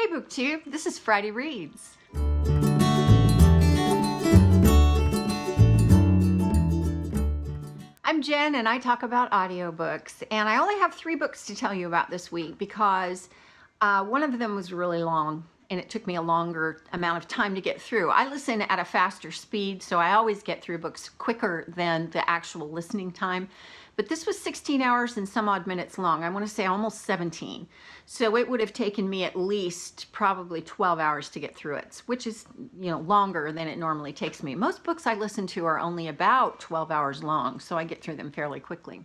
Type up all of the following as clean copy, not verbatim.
Hey BookTube, this is Friday Reads. I'm Jen and I talk about audiobooks, and I only have 3 books to tell you about this week because one of them was really long and it took me a longer amount of time to get through. I listen at a faster speed, so I always get through books quicker than the actual listening time. But this was 16 hours and some odd minutes long. I want to say almost 17. So it would have taken me at least probably 12 hours to get through it, which is, longer than it normally takes me. Most books I listen to are only about 12 hours long, so I get through them fairly quickly.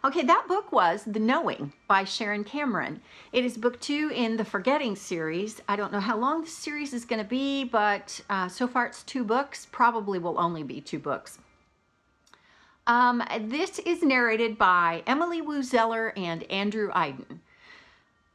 Okay, that book was The Knowing by Sharon Cameron. It is book 2 in the Forgetting series. I don't know how long the series is going to be, but so far it's 2 books. Probably will only be 2 books. This is narrated by Emily Woo Zeller and Andrew Eiden.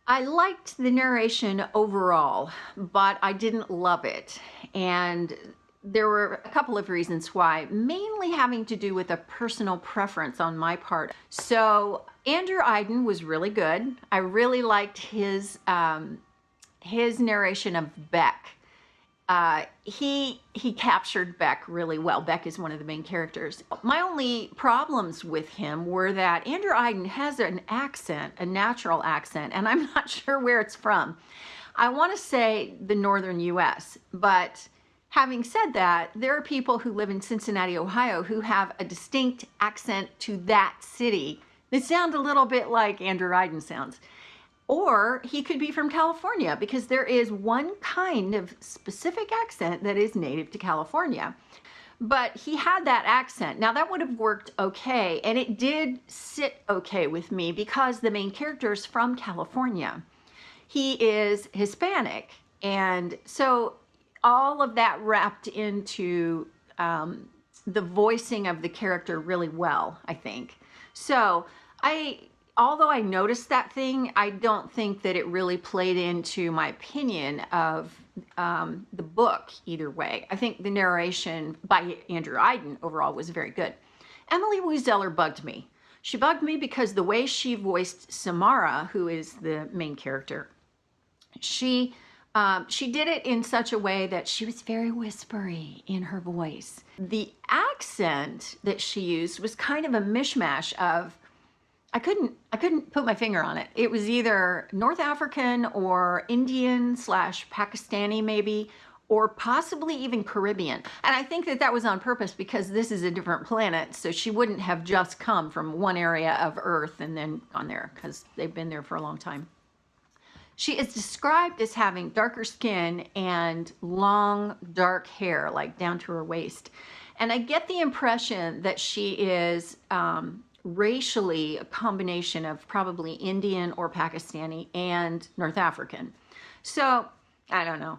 I liked the narration overall, but I didn't love it. And there were a couple of reasons why, mainly having to do with a personal preference on my part. So Andrew Eiden was really good. I really liked his narration of Beck. He captured Beck really well. Beck is one of the main characters. My only problems with him were that Andrew Eiden has an accent, a natural accent, and I'm not sure where it's from. I want to say the northern US, but having said that, there are people who live in Cincinnati, Ohio, who have a distinct accent to that city that sound a little bit like Andrew Eiden sounds. Or he could be from California, because there is one kind of specific accent that is native to California. But he had that accent. Now that would have worked okay, and it did sit okay with me because the main character is from California. He is Hispanic, and so all of that wrapped into the voicing of the character really well, I think. So although I noticed that thing, I don't think that it really played into my opinion of the book either way. I think the narration by Andrew Eiden overall was very good. Emily Woo Zeller bugged me. She bugged me because the way she voiced Samara, who is the main character, she did it in such a way that she was very whispery in her voice. The accent that she used was kind of a mishmash of, I couldn't put my finger on it. It was either North African or Indian / Pakistani maybe, or possibly even Caribbean. And I think that was on purpose because this is a different planet, so she wouldn't have just come from one area of Earth and then gone there, because they've been there for a long time. She is described as having darker skin and long, dark hair, like down to her waist. And I get the impression that she is racially a combination of probably Indian or Pakistani and North African. So, I don't know.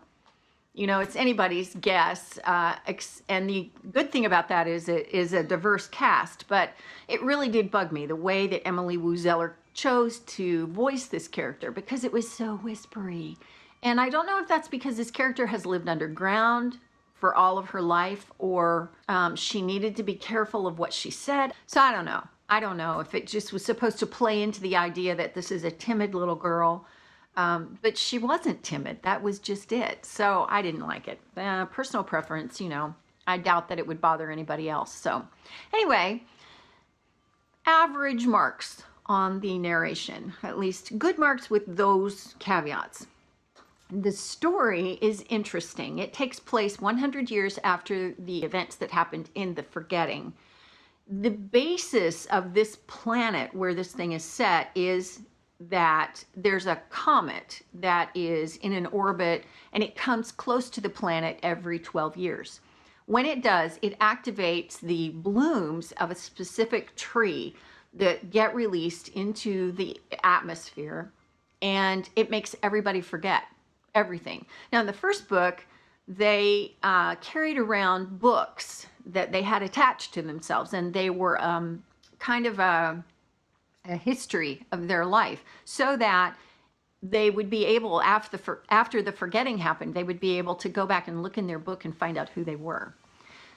It's anybody's guess. And the good thing about that is it is a diverse cast, but it really did bug me the way that Emily Woo Zeller chose to voice this character, because it was so whispery. And I don't know if that's because this character has lived underground for all of her life, or she needed to be careful of what she said. So I don't know. I don't know if it just was supposed to play into the idea that this is a timid little girl, but she wasn't timid. That was just it. So I didn't like it. Personal preference, I doubt that it would bother anybody else. So anyway, average marks on the narration, at least good marks with those caveats. The story is interesting. It takes place 100 years after the events that happened in the Forgetting. The basis of this planet where this thing is set is that there's a comet that is in an orbit, and it comes close to the planet every 12 years. When it does, it activates the blooms of a specific tree that get released into the atmosphere, and it makes everybody forget everything. Now, in the first book, they carried around books that they had attached to themselves, and they were kind of a history of their life, so that they would be able, after the Forgetting happened, they would be able to go back and look in their book and find out who they were.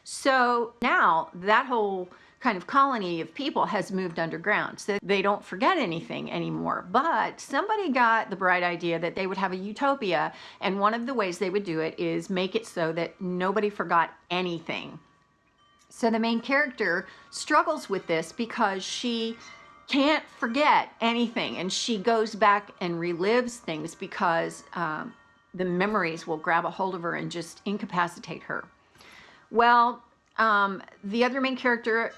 So now that whole kind of colony of people has moved underground, so they don't forget anything anymore. But somebody got the bright idea that they would have a utopia, and one of the ways they would do it is make it so that nobody forgot anything. So the main character struggles with this because she can't forget anything, and she goes back and relives things because the memories will grab a hold of her and just incapacitate her. Well, the other main character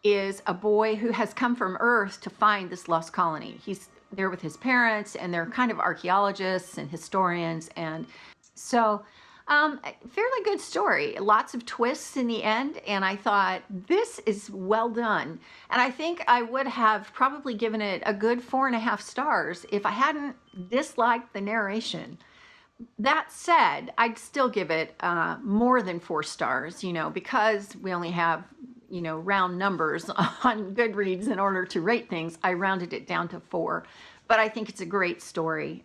is a boy who has come from Earth to find this lost colony. He's there with his parents, and they're kind of archaeologists and historians, and so fairly good story. Lots of twists in the end, and I thought, this is well done. And I think I would have probably given it a good 4.5 stars if I hadn't disliked the narration. That said, I'd still give it more than 4 stars, you know, because we only have, you know, round numbers on Goodreads in order to rate things. I rounded it down to 4, but I think it's a great story.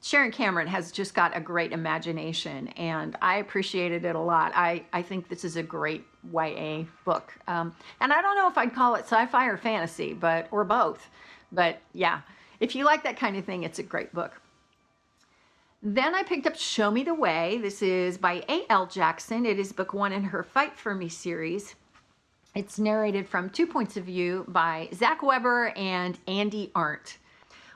Sharon Cameron has just got a great imagination, and I appreciated it a lot. I think this is a great YA book. And I don't know if I'd call it sci-fi or fantasy, or both. But yeah, if you like that kind of thing, it's a great book. Then I picked up Show Me the Way. This is by A.L. Jackson. It is book 1 in her Fight For Me series. It's narrated from 2 points of view by Zach Weber and Andi Arndt.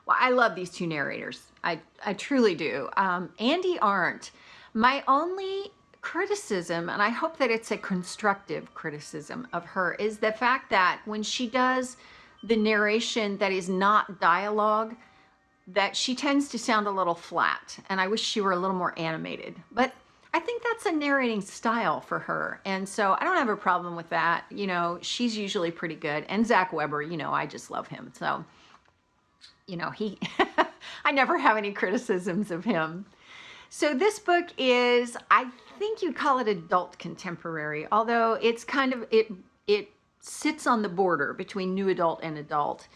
Well, I love these 2 narrators. I truly do. Andi Arndt, my only criticism, and I hope that it's a constructive criticism of her, is the fact that when she does the narration that is not dialogue, that she tends to sound a little flat, and I wish she were a little more animated. But I think that's a narrating style for her, and so I don't have a problem with that. You know, she's usually pretty good. And Zach Weber, you know, I just love him. So, you know, I never have any criticisms of him. So this book is, I think you'd call it adult contemporary, although it's kind of, it sits on the border between new adult and adult.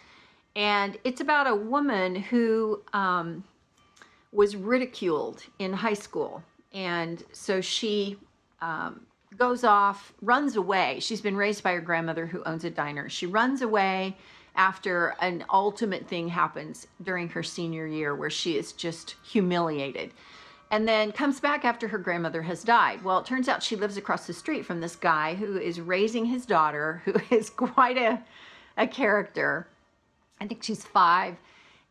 And it's about a woman who was ridiculed in high school. And so she goes off, runs away. She's been raised by her grandmother who owns a diner. She runs away after an ultimate thing happens during her senior year where she is just humiliated. And then comes back after her grandmother has died. Well, it turns out she lives across the street from this guy who is raising his daughter, who is quite a character. I think she's 5,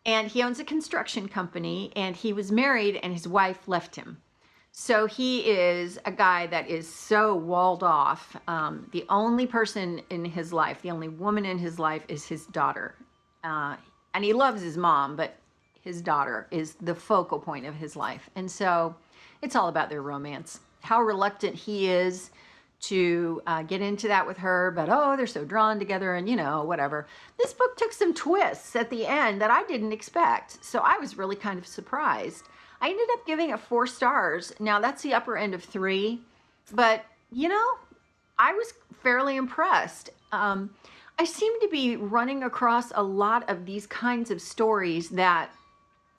and he owns a construction company, and he was married, and his wife left him. So he is a guy that is so walled off. The only person in his life, the only woman in his life is his daughter. And he loves his mom, but his daughter is the focal point of his life. And so it's all about their romance. How reluctant he is to get into that with her, but oh, they're so drawn together, and you know, whatever. This book took some twists at the end that I didn't expect, so I was really kind of surprised. I ended up giving it 4 stars. Now that's the upper end of 3, but you know, I was fairly impressed. I seem to be running across a lot of these kinds of stories that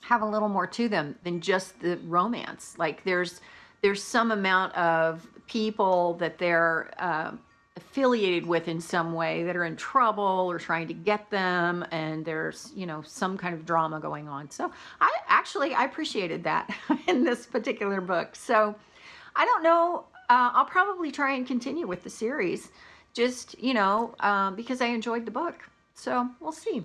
have a little more to them than just the romance. Like there's some amount of people that they're affiliated with in some way that are in trouble or trying to get them, and there's, you know, some kind of drama going on. So I appreciated that in this particular book. So I don't know, I'll probably try and continue with the series, just, you know, because I enjoyed the book. So we'll see.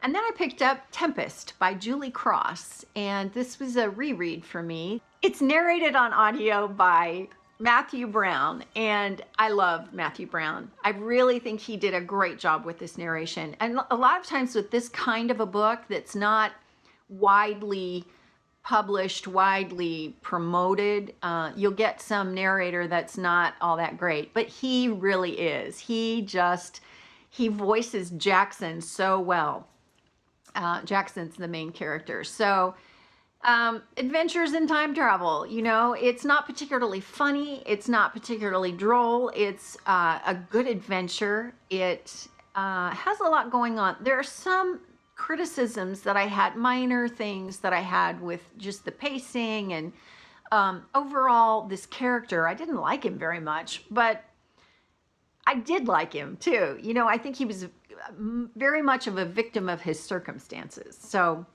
And then I picked up Tempest by Julie Cross, and this was a reread for me. It's narrated on audio by Matthew Brown, and I love Matthew Brown. I really think he did a great job with this narration. And a lot of times with this kind of a book that's not widely published, widely promoted, you'll get some narrator that's not all that great, but he really is. He voices Jackson so well. Jackson's the main character. So adventures in time travel, you know, it's not particularly funny, it's not particularly droll, it's a good adventure. It has a lot going on. There are some criticisms that I had, minor things that I had with just the pacing and overall this character. I didn't like him very much, but I did like him too. You know, I think he was very much of a victim of his circumstances. So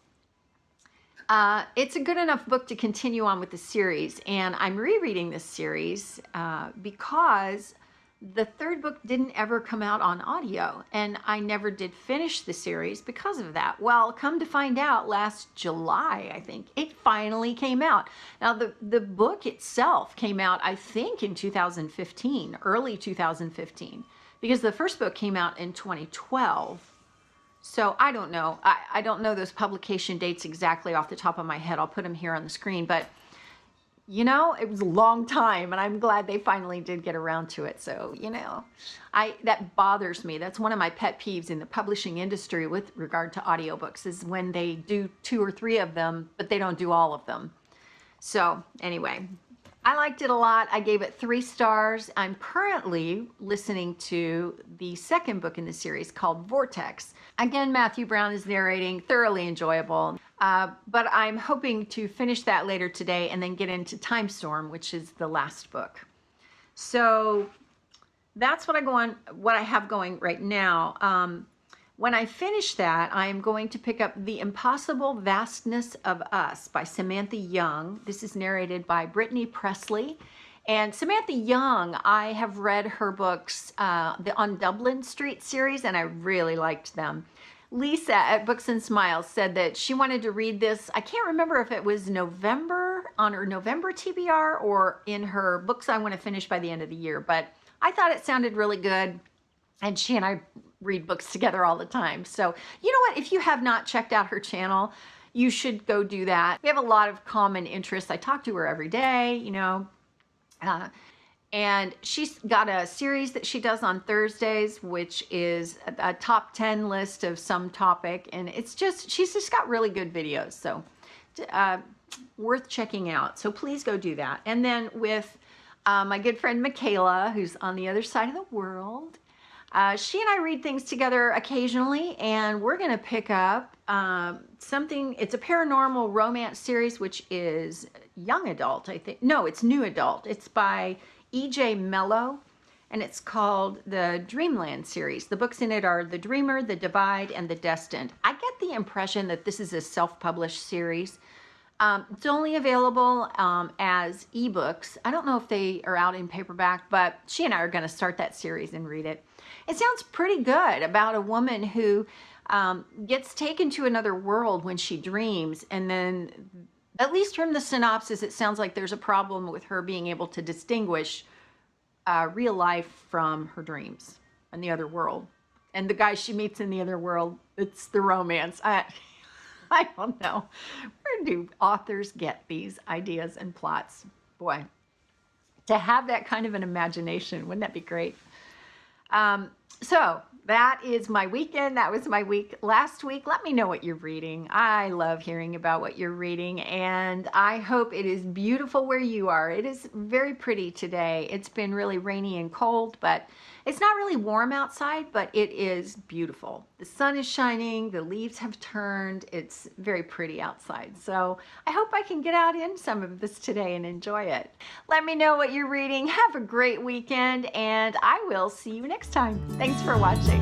it's a good enough book to continue on with the series. And I'm rereading this series because the third book didn't ever come out on audio, and I never did finish the series because of that. Well, come to find out, last July, I think, it finally came out. Now, the book itself came out, I think, in 2015, early 2015, because the first book came out in 2012. So I don't know. I don't know those publication dates exactly off the top of my head. I'll put them here on the screen, but you know, it was a long time, and I'm glad they finally did get around to it. So, you know, that bothers me. That's one of my pet peeves in the publishing industry with regard to audiobooks, is when they do 2 or 3 of them, but they don't do all of them. So anyway, I liked it a lot. I gave it 3 stars. I'm currently listening to the second book in the series called Vortex. Again, Matthew Brown is narrating, thoroughly enjoyable. But I'm hoping to finish that later today and then get into Time Storm, which is the last book. So that's what I have going right now. When I finish that, I'm going to pick up The Impossible Vastness of Us by Samantha Young. This is narrated by Brittany Presley. And Samantha Young, I have read her books, the On Dublin Street series, and I really liked them. Lisa at Books and Smiles said that she wanted to read this. I can't remember if it was November, on her November TBR, or in her books I want to finish by the end of the year. But I thought it sounded really good. And she and I read books together all the time. So, you know what? If you have not checked out her channel, you should go do that. We have a lot of common interests. I talk to her every day, you know. And she's got a series that she does on Thursdays, which is a top 10 list of some topic. And it's just, she's just got really good videos. So worth checking out. So please go do that. And then with my good friend Michaela, who's on the other side of the world, she and I read things together occasionally, and we're going to pick up something. It's a paranormal romance series, which is young adult, I think. No, it's new adult. It's by E.J. Mellow, and it's called the Dreamland series. The books in it are The Dreamer, The Divide, and The Destined. I get the impression that this is a self-published series. It's only available as ebooks. I don't know if they are out in paperback, but she and I are going to start that series and read it. It sounds pretty good, about a woman who gets taken to another world when she dreams, and then, at least from the synopsis, it sounds like there's a problem with her being able to distinguish real life from her dreams in the other world. And the guy she meets in the other world, it's the romance. I don't know. Where do authors get these ideas and plots? Boy, to have that kind of an imagination, wouldn't that be great? So that is my weekend. That was my week last week. Let me know what you're reading. I love hearing about what you're reading, and I hope it is beautiful where you are. It is very pretty today. It's been really rainy and cold, but it's not really warm outside, but it is beautiful. The sun is shining, the leaves have turned. It's very pretty outside. So I hope I can get out in some of this today and enjoy it. Let me know what you're reading. Have a great weekend, and I will see you next time. Thanks for watching.